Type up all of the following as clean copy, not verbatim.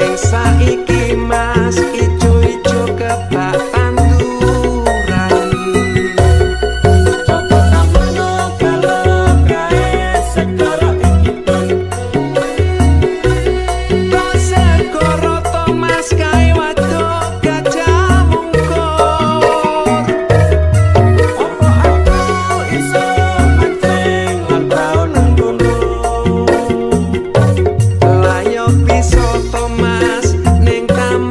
Saiki mas ijo-ijo kebak tanduran Coba tamono kalau kae segara ikipun Kok segoro to mas kae wadok gajah mungkur Opo aku iso mancing lan tau nang kono Layo bisa to mas ning taman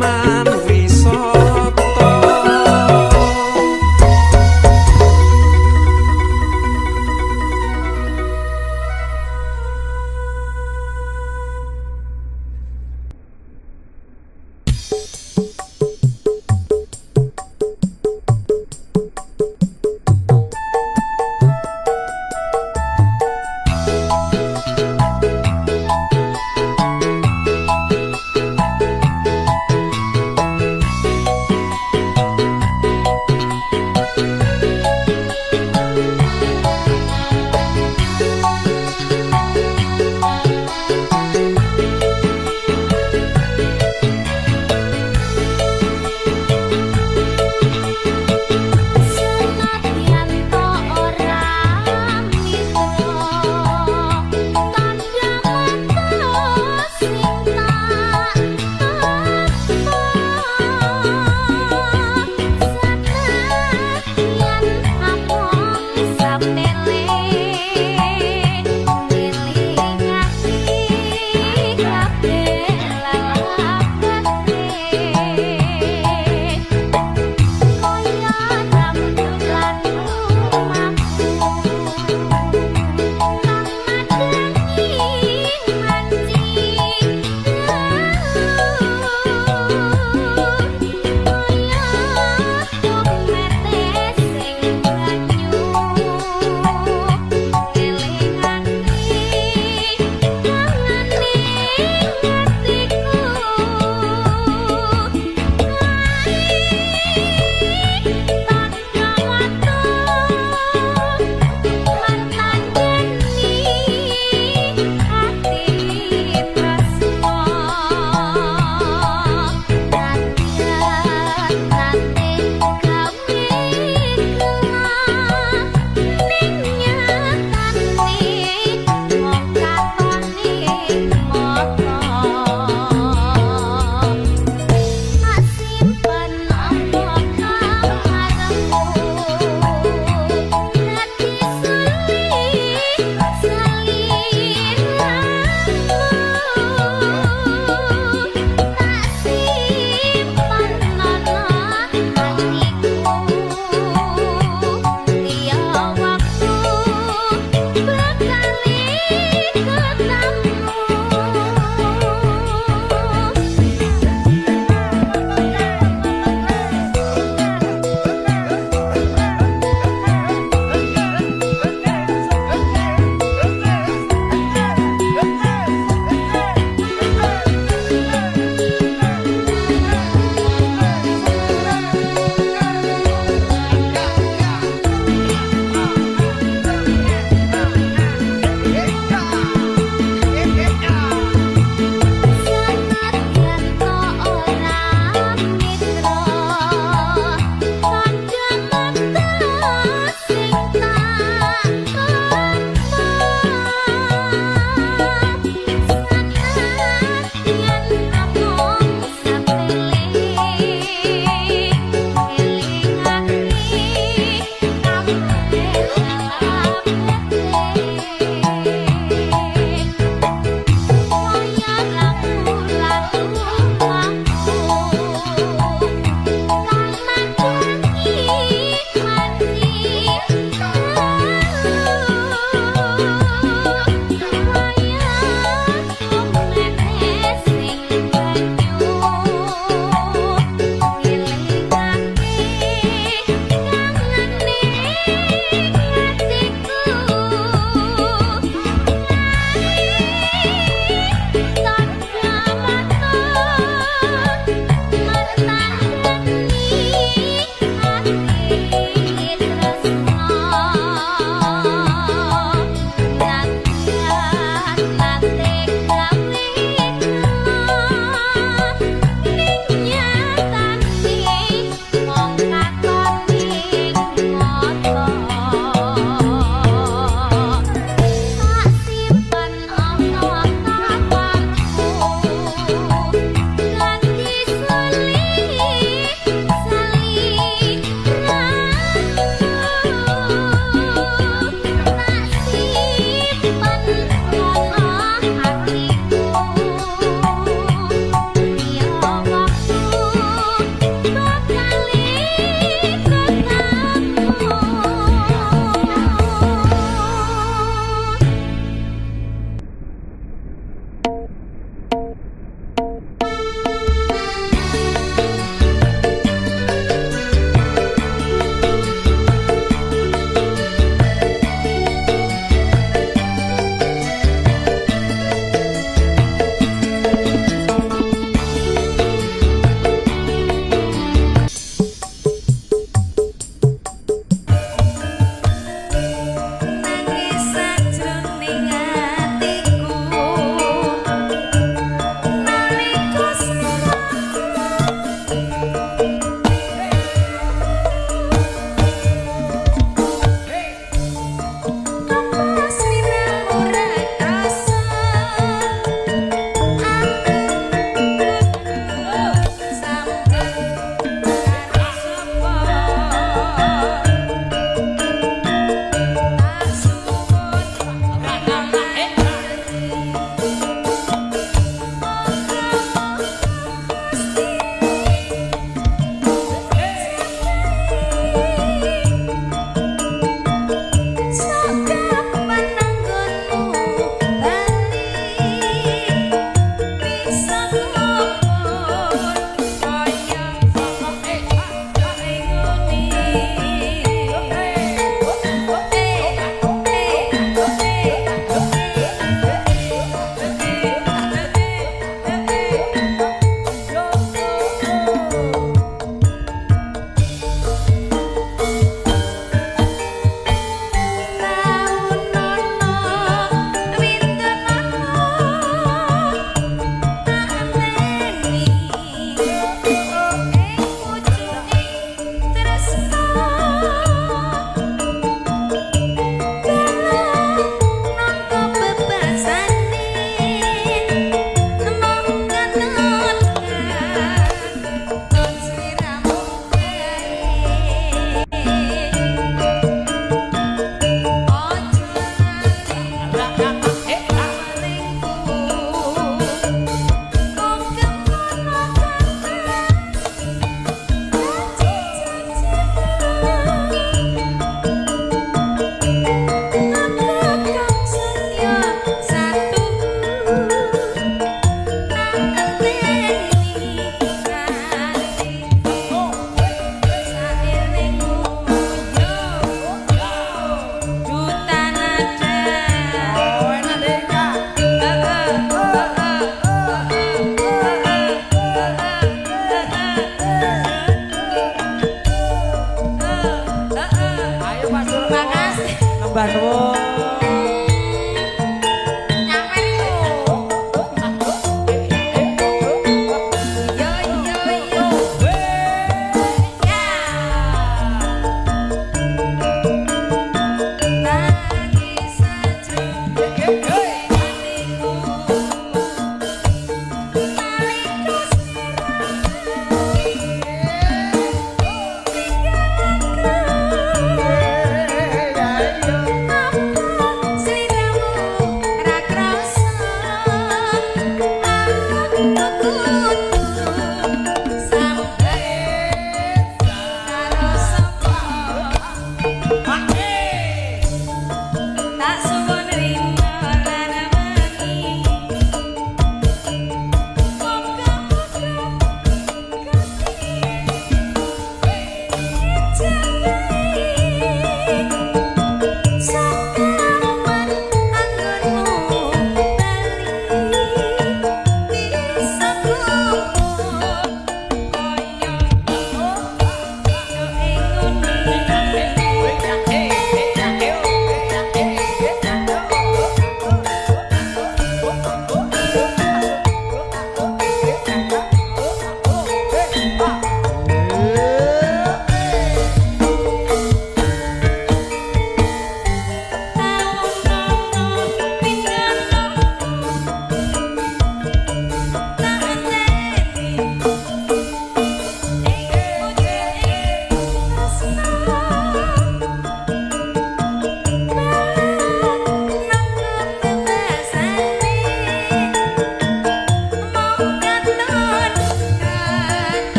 Mbah nuwun.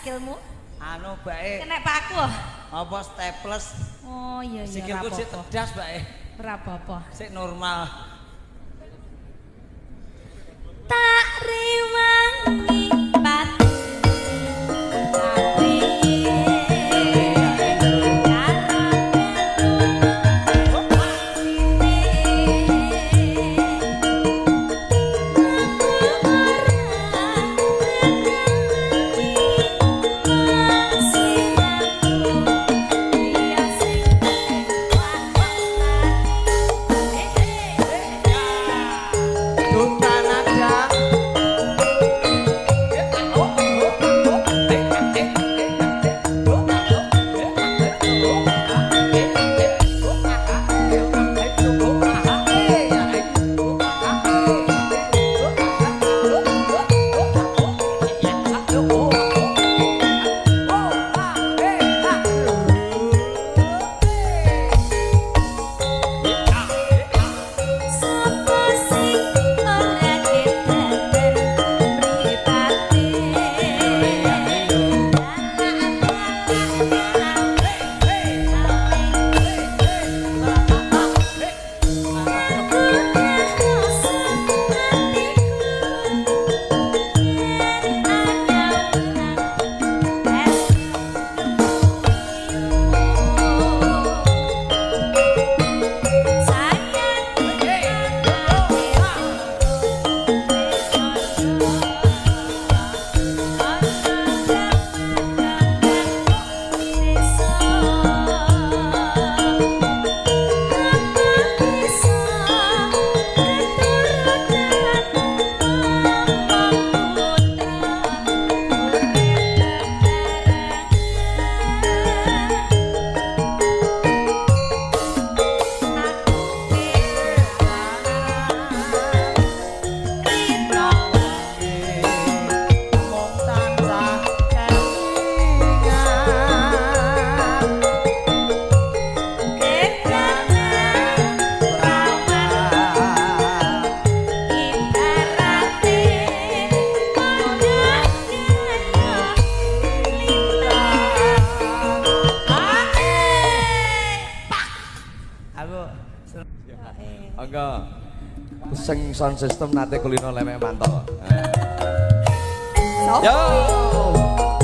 sikilmu? Anu bae. Kena paku. Apa staples? Oh iya iya. Sikilku sik tedas bae. Ora apa-apa. Sik normal. Tak rewangi pati. Tapi sing sound system nate kulino lemek mantap. Sopo? Yo.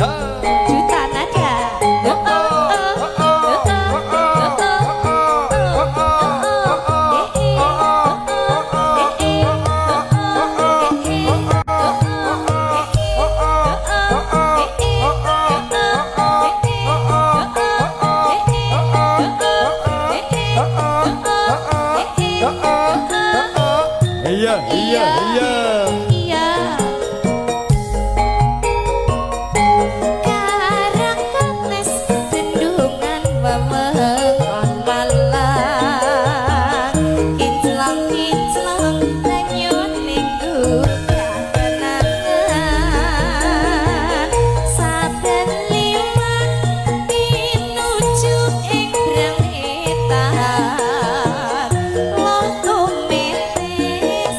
Yo. Juta nada. Iya, iya, iya. Iya. Karang kates bendungan wewengkon malang. Kinclang-kinclang danyun minggu kenangan. Saben liwat pinuju ing brangetan. Loh tumetes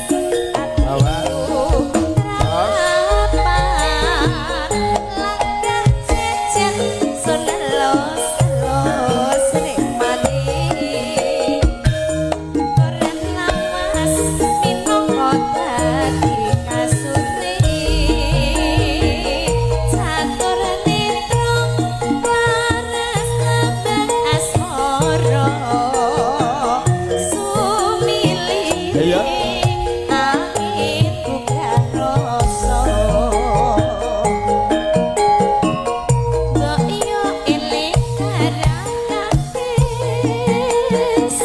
atiku rapan. Langkah jejer sonelos-los nikmati. Koran lawas minangka dadi kasure. Catur netra laras abang asmara. Sumilih Iya. angin buka rasa. Mbok yo eling karang kates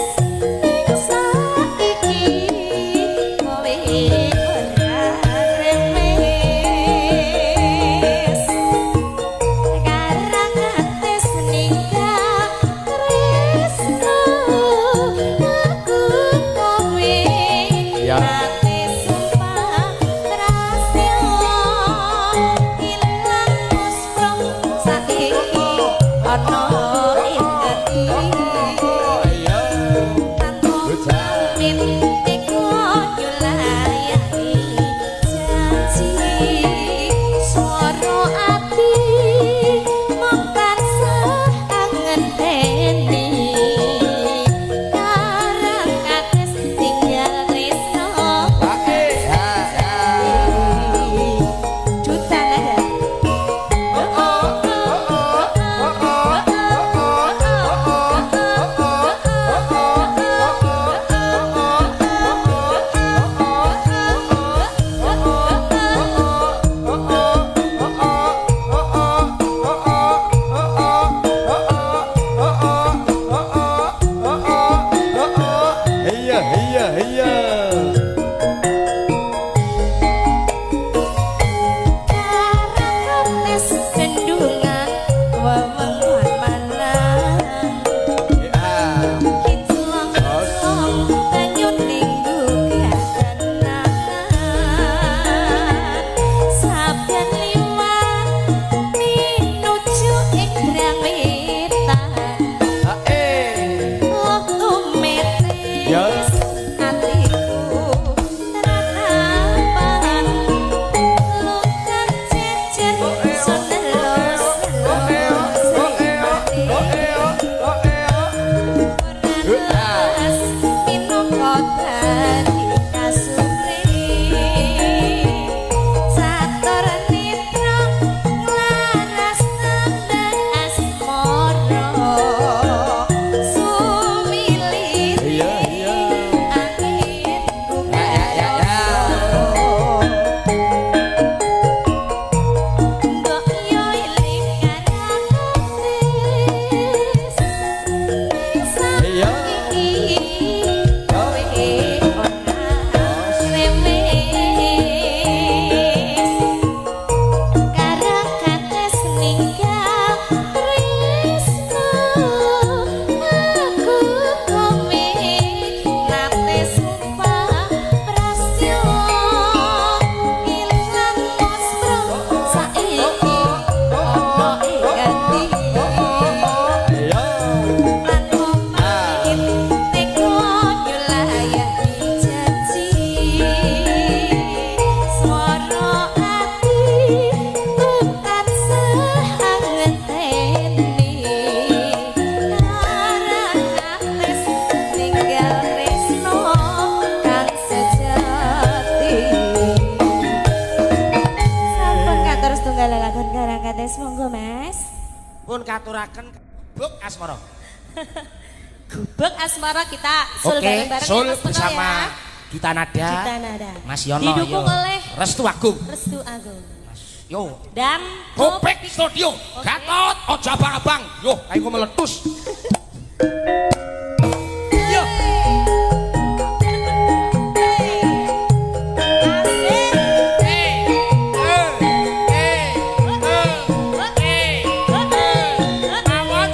ning saiki kowe ora remes. Karang kates ninggal tresno aku kowe Ya. nate sumpah trasilo ilang musprong saiki ana ing ati. Tanpa pamit iku nyulayani janji swara ati mung tansah angenteni. Karang kates tinggal tresno Juta nada. setunggal lakon garang kates monggo Mas. Pun katuraken Buk Asmara. Gubek asmara kita sul Oke, bareng-bareng sul ya, Mas Peno bersama ya. Duta Nada. Duta Nada. Mas Yono Didukung yo. oleh Restu Agung. Restu Agung. Yo. Dan Kopek Studio. Gatot ojo abang-abang. Yo, kayak gue meletus. Yo.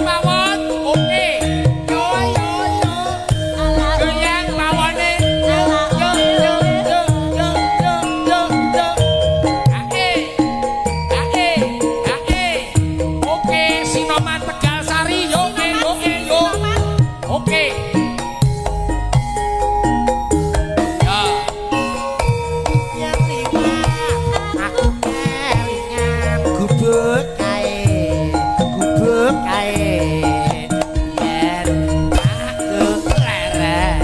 Mawon. Oke. Yo. Goyang mawone. Yo. Oke, Sinoman Tegal Sari. Yo. Oke. Ya. Yang lima aku kelingan gubuk kae. Yen aku leren.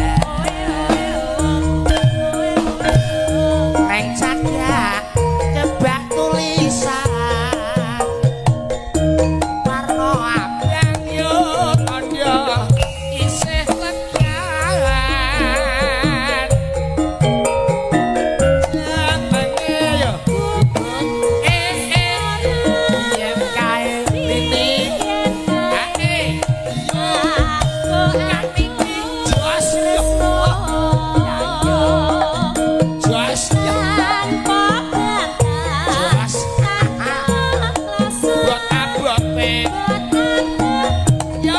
Neng cadak kebak tulisan warna abang yo tandha isih legan jenenge yo yen kae lini ae jos yo jos yo buat abot yo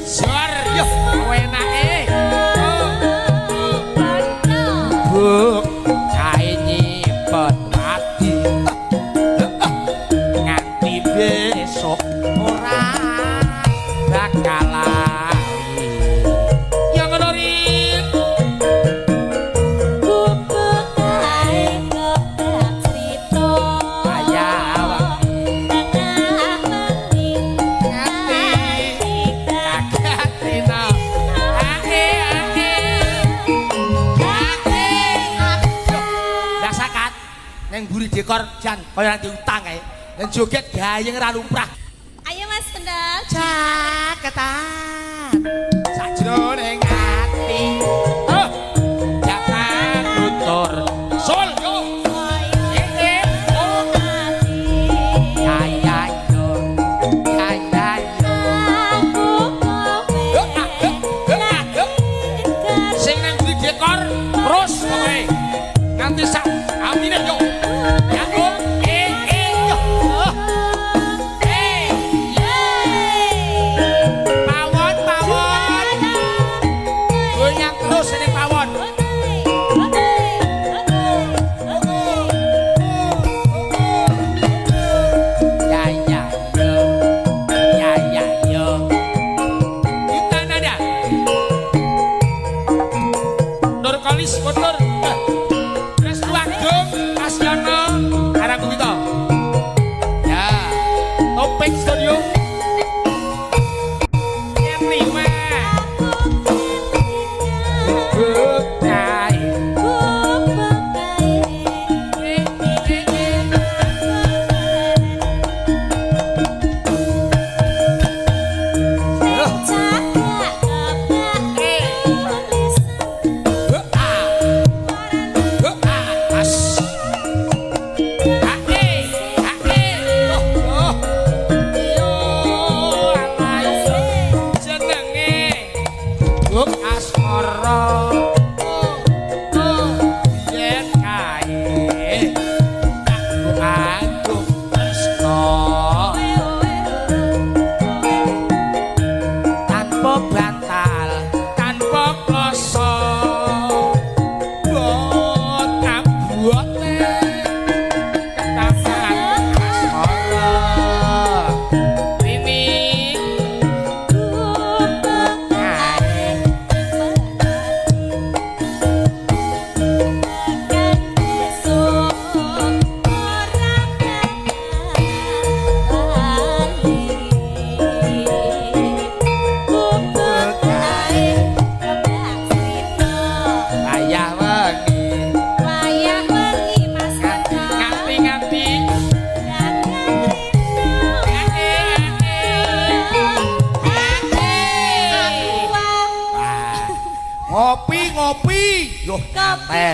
sor yo enake buk kae nyipet mati nganti besok ora bakal lali yo ngono rik gubek kae kebak crito. ayah Tengah mending Katina Lah sakat neng buri dekor jan kaya nang diutang kae. Neng joget gayeng ra lumrah. Ayo Mas Kendal. Caketan sajroning ati. Oh, jangan tutur. Sol yo. Sing nang buri dekor terus pokoke. Nganti sak amine yo. Ya yo. Yo. Mawon.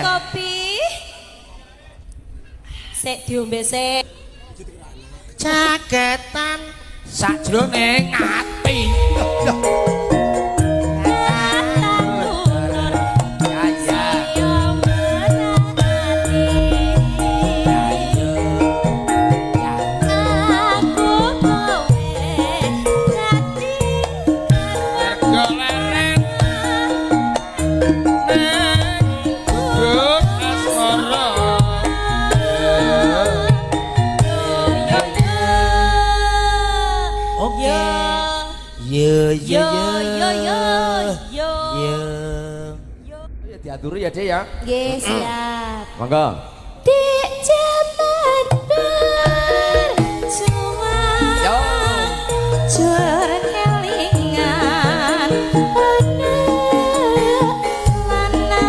Kopi. Sik diombe sik. Caketan sajroning ati. Diaturi ya, Dek ya. Nggih, siap. Monggo. Dik jaman berjuang. Yo. Jur kelingan anak lanang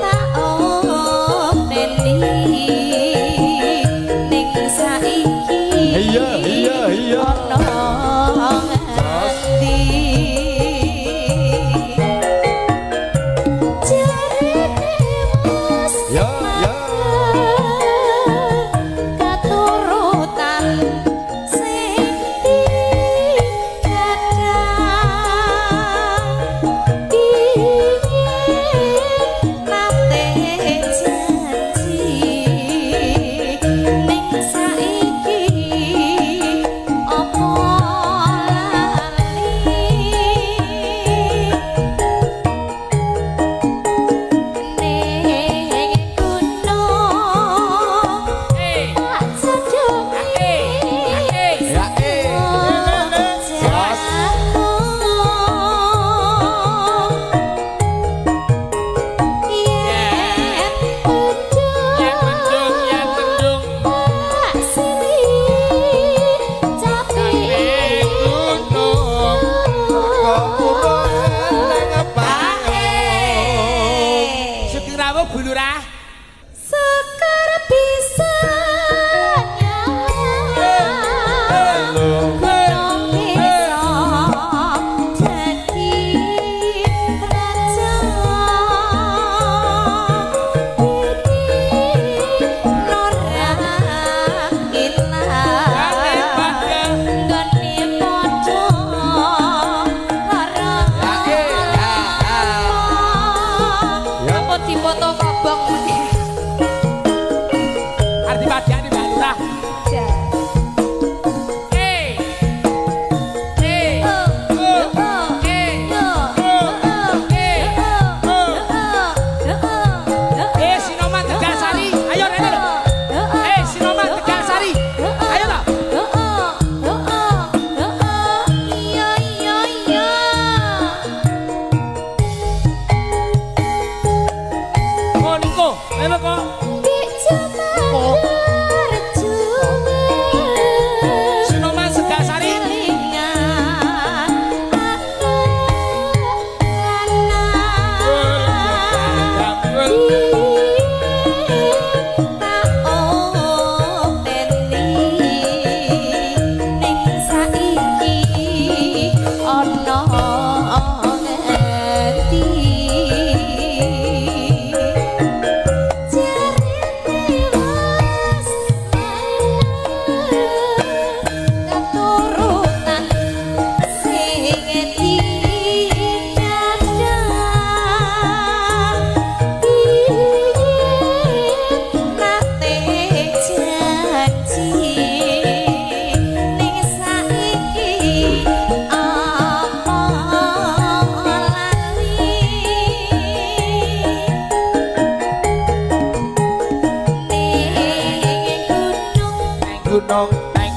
tak openi ning saiki. Iya.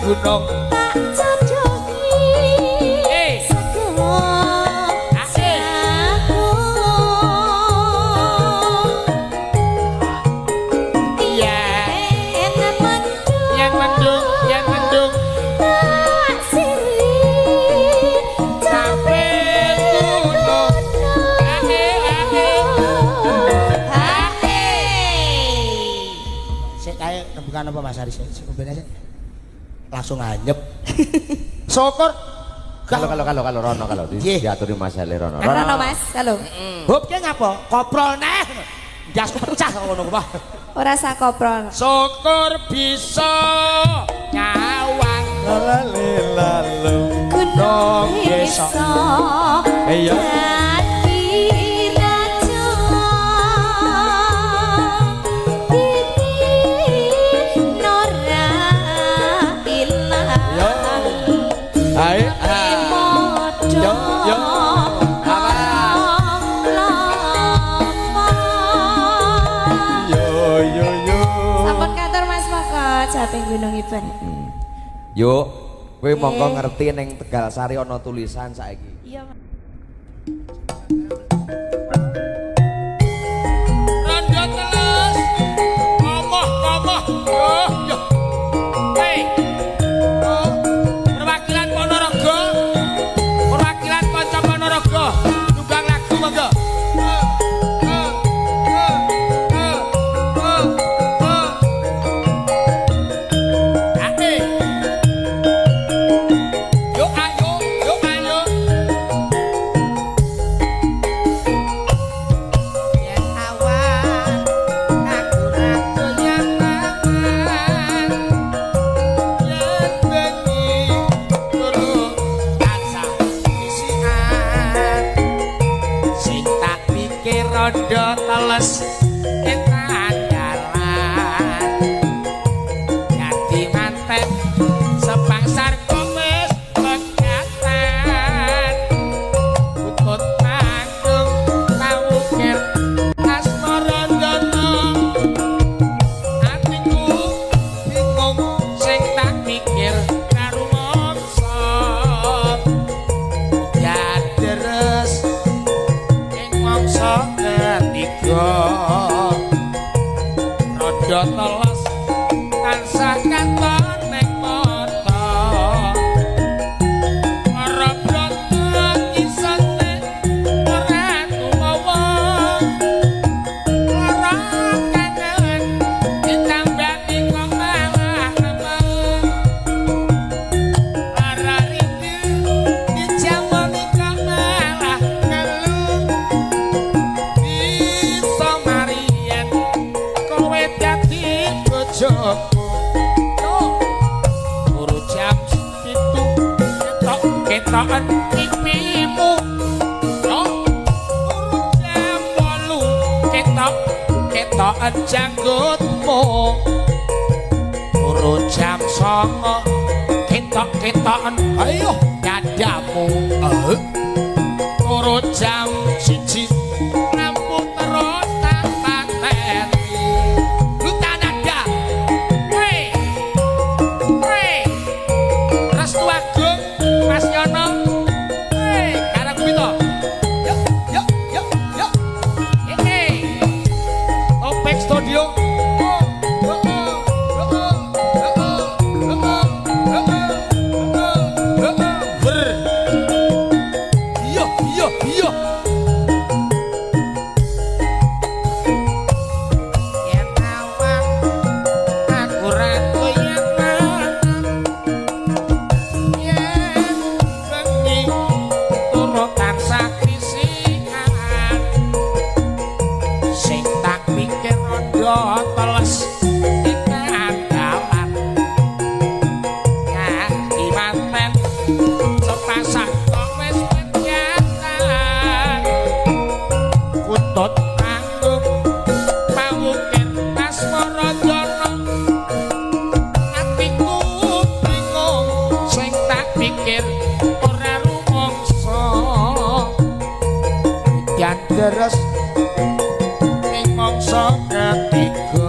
gunung tak cocoki segala aku yang mendung tak siri capek gunung Sik kae bukan apa Mas Haris, sebenarnya langsung anyep. Syukur Kalau Rono kalau diaturi Mas Ale Rono. Rono Mas, halo. Hop ki ngapa? Koprol neh. Ndasku pecah kok ngono kuwi. Ora sak koprol. Syukur bisa nyawang lalu Gunung desa. iso. Iya. Dadi raja. Titi Nora ilang. Yo. Hai. Yo yo. Sampun kantor Mas Mokot, samping Gunung Iben. Yuk, kowe mongko ngerti ning Tegal Sari ana tulisan saiki. Iya, Mas. Rondo telus. Komoh. Yo. Hei. Perwakilan Ponorogo. Perwakilan kanca Ponorogo. Nunggang lagu monggo. Rondo teles etan jalan jadi manten sepangsar komis pegatan putut manggung tawukir asmarandono atiku bingung sing tak mikir karo mongso ya deres ing mongso Rondo teles tansah kanton ning mata para brata kisane ora tuwa lara kangen ditambani kok malah lara rindu dijamoni kok malah ngelu bojoku turu jam 7 ketokan pipimu turu jam 8 ketokan janggutmu turu jam 9 ketok-ketokan ayo dadamu turu jam 1 lampu terus tak pateni Mas Yono, karang kumito. Yuk. Opek Studio. Yo. Yen awak aku ra koyak tansah krisikan sing tak pikir rondo teles tekan dalan nganti manten sepasang kok wis penyatan kutut manggung pawukir asmarajono atiku bingung sing tak pikir yang deres ing mangsa ketiga